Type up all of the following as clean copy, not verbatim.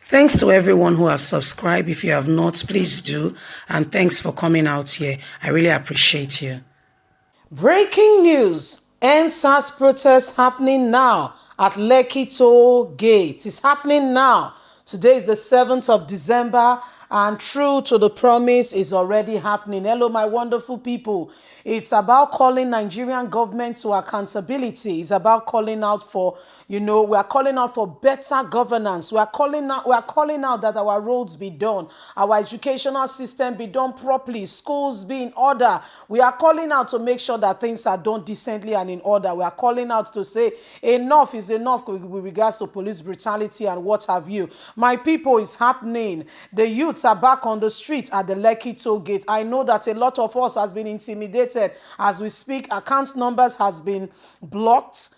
Thanks to everyone who have subscribed. If you have not, please do. And thanks for coming out here. I really appreciate you. Breaking news. NSAS protest happening now at Lekki toll gate. It's happening now. Today is the 7th of December and true to the promise is already happening. Hello, my wonderful people. It's about calling Nigerian government to accountability. It's about calling out for, we are calling out for better governance. We are calling out that our roads be done, our educational system be done properly, schools be in order. We are calling out to make sure that things are done decently and in order. We are calling out to say enough is enough with regards to police brutality and what have you. My people, is happening. The youths are back on the street at the Lekki toll gate. I know that a lot of us has been intimidated as we speak. Account numbers has been blocked.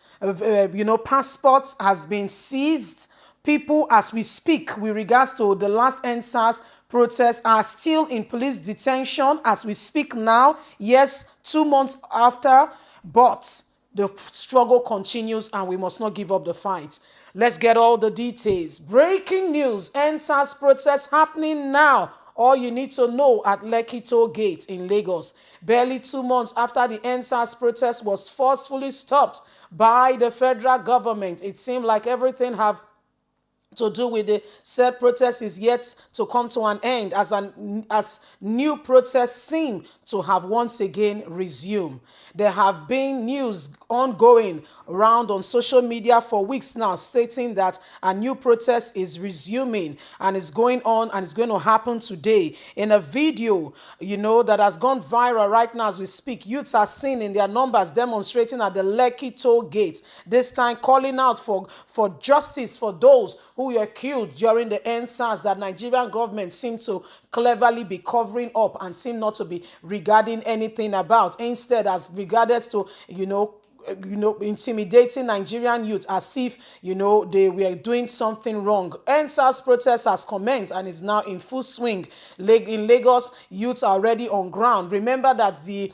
Passports has been seized. People, as we speak, with regards to the last NSAS protests, are still in police detention as we speak now. Yes, 2 months after, but the struggle continues and we must not give up the fight. Let's get all the details. Breaking news, NSAS protest happening now. All you need to know at Lekki toll gate in Lagos. Barely 2 months after the NSAS protest was forcefully stopped by the federal government, it seemed like everything have to do with the said protest is yet to come to an end as new protests seem to have once again resumed. There have been news ongoing around on social media for weeks now stating that a new protest is resuming and is going on and it's going to happen today. In a video, that has gone viral right now as we speak, youths are seen in their numbers demonstrating at the Lekki toll gate, this time calling out for justice for those who were killed during the NSAS that Nigerian government seemed to cleverly be covering up and seem not to be regarding anything about. Instead, as regarded to, intimidating Nigerian youth as if, they were doing something wrong. NSAS protest has commenced and is now in full swing. In Lagos, youths are already on ground. Remember that the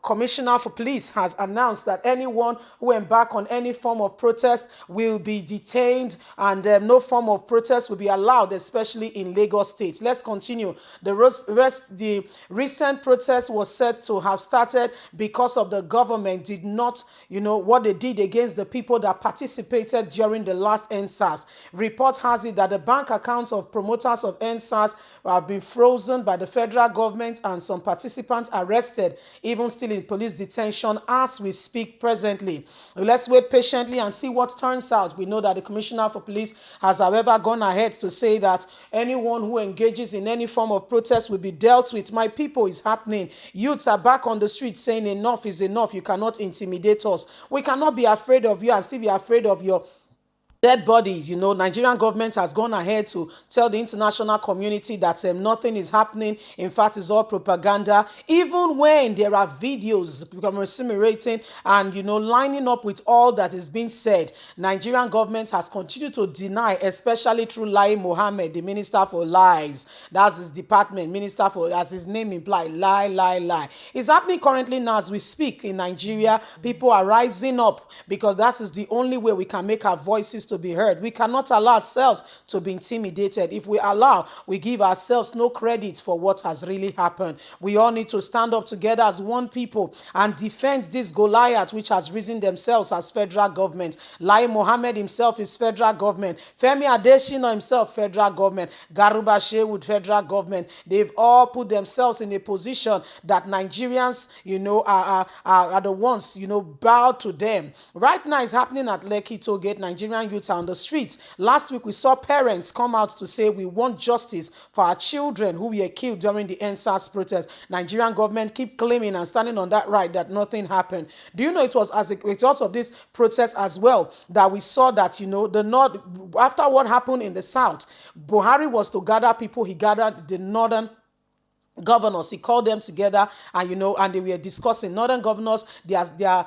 Commissioner for Police has announced that anyone who embark on any form of protest will be detained and no form of protest will be allowed, especially in Lagos State. Let's continue. The recent protest was said to have started because of the government did not what they did against the people that participated during the last NSAS. Report has it that the bank accounts of promoters of NSAS have been frozen by the federal government and some participants arrested, even still in police detention as we speak presently. Let's wait patiently and see what turns out. We know that the Commissioner for Police has, however, gone ahead to say that anyone who engages in any form of protest will be dealt with. My people, is happening. Youths are back on the street saying enough is enough. You cannot intimidate us. We cannot be afraid of you and still be afraid of your dead bodies. Nigerian government has gone ahead to tell the international community that nothing is happening. In fact, it's all propaganda. Even when there are videos commemorating and, lining up with all that is being said, Nigerian government has continued to deny, especially through Lai Mohammed, the Minister for Lies. That's his department, Minister for, as his name implies, lie, lie, lie. It's happening currently now as we speak in Nigeria. People are rising up because that is the only way we can make our voices to be heard. We cannot allow ourselves to be intimidated. If we allow, we give ourselves no credit for what has really happened. We all need to stand up together as one people and defend this Goliath which has risen themselves as federal government. Lai Mohammed himself is federal government. Femi Adesina himself, federal government. Garuba Shehu, federal government. They've all put themselves in a position that Nigerians, are the ones, bow to them. Right now it's happening at Lekki toll gate. Nigerian youth on the streets. Last week we saw parents come out to say we want justice for our children who were killed during the NSAS protest. Nigerian government keep claiming and standing on that right that nothing happened. Do you know it was as a result of this protest as well that we saw that the north, after what happened in the south, Buhari was to gather people. He gathered the northern governors. He called them together, and and they were discussing northern governors, their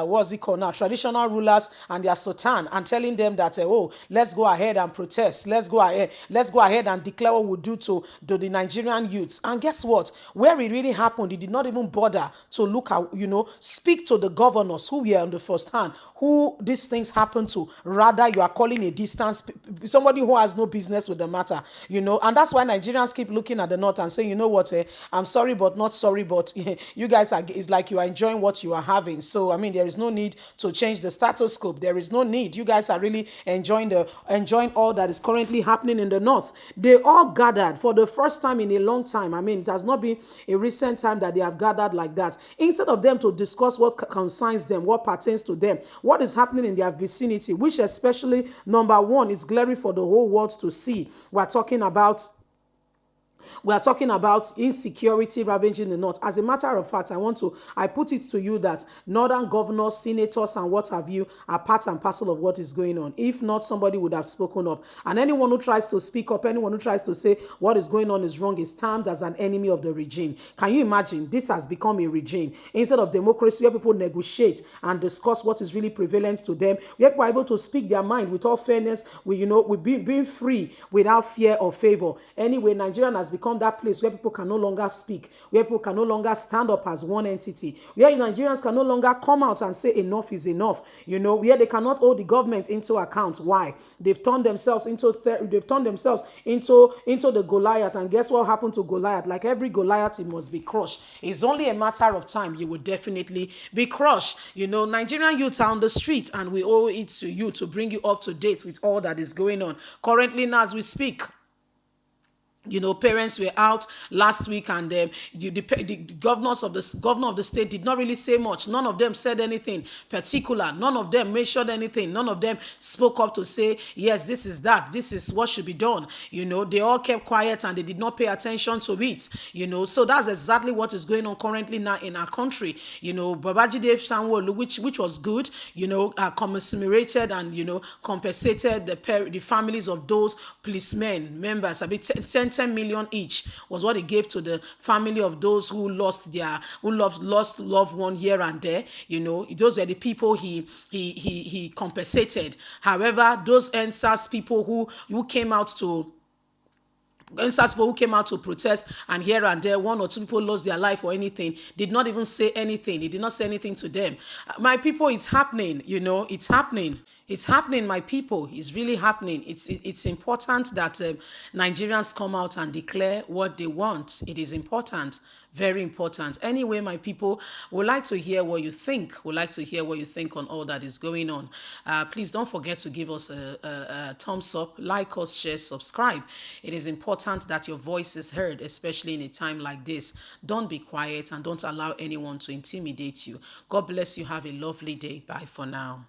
what's it called now, traditional rulers, and their sultan, and telling them that oh, let's go ahead and protest, let's go ahead and declare what we'll do to the Nigerian youths. And guess what, where it really happened, he did not even bother to look at, speak to the governors who were on the first hand, who these things happen to. Rather, you are calling a distance, somebody who has no business with the matter, and that's why Nigerians keep looking at the north and saying, you know what, I'm sorry but not sorry, but you guys are, it's like you are enjoying what you are having. So I mean, there is no need to change the status quo. There is no need. You guys are really enjoying all that is currently happening in the north. They all gathered for the first time in a long time. I mean, it has not been a recent time that they have gathered like that. Instead of them to discuss what concerns them, what pertains to them, what is happening in their vicinity, which especially number one is glaring for the whole world to see. We are talking about insecurity ravaging the north. As a matter of fact, I put it to you that northern governors, senators, and what have you are part and parcel of what is going on. If not, somebody would have spoken up. And anyone who tries to speak up, anyone who tries to say what is going on is wrong, is termed as an enemy of the regime. Can you imagine? This has become a regime. Instead of democracy, where people negotiate and discuss what is really prevalent to them, where people are able to speak their mind with all fairness, with being free without fear or favor. Anyway, Nigeria has become that place where people can no longer speak, where people can no longer stand up as one entity, where Nigerians can no longer come out and say enough is enough, where they cannot hold the government into account. Why? They've turned themselves into the Goliath. And guess what happened to Goliath? Like every Goliath, it must be crushed. It's only a matter of time. You will definitely be crushed. Nigerian youth are on the street, and we owe it to you to bring you up to date with all that is going on currently now as we speak. Parents were out last week, and the governor of the state did not really say much. None of them said anything particular. None of them mentioned anything. None of them spoke up to say, yes, this is what should be done. They all kept quiet, and they did not pay attention to it. So that's exactly what is going on currently now in our country. Babajide Sanwo-Olu, which was good, commiserated and compensated the families of those policemen members. I mean, 10 million each was what he gave to the family of those who lost loved one here and there. Those were the people he compensated. However, those NSAS people who came out to protest, and here and there one or two people lost their life or anything, did not even say anything. He did not say anything to them. My people, it's happening. It's happening. It's happening, my people. It's really happening. It's important that Nigerians come out and declare what they want. It is important, very important. Anyway, my people, we'd like to hear what you think. We'd like to hear what you think on all that is going on. Please don't forget to give us a thumbs up, like us, share, subscribe. It is important that your voice is heard, especially in a time like this. Don't be quiet, and don't allow anyone to intimidate you. God bless you. Have a lovely day. Bye for now.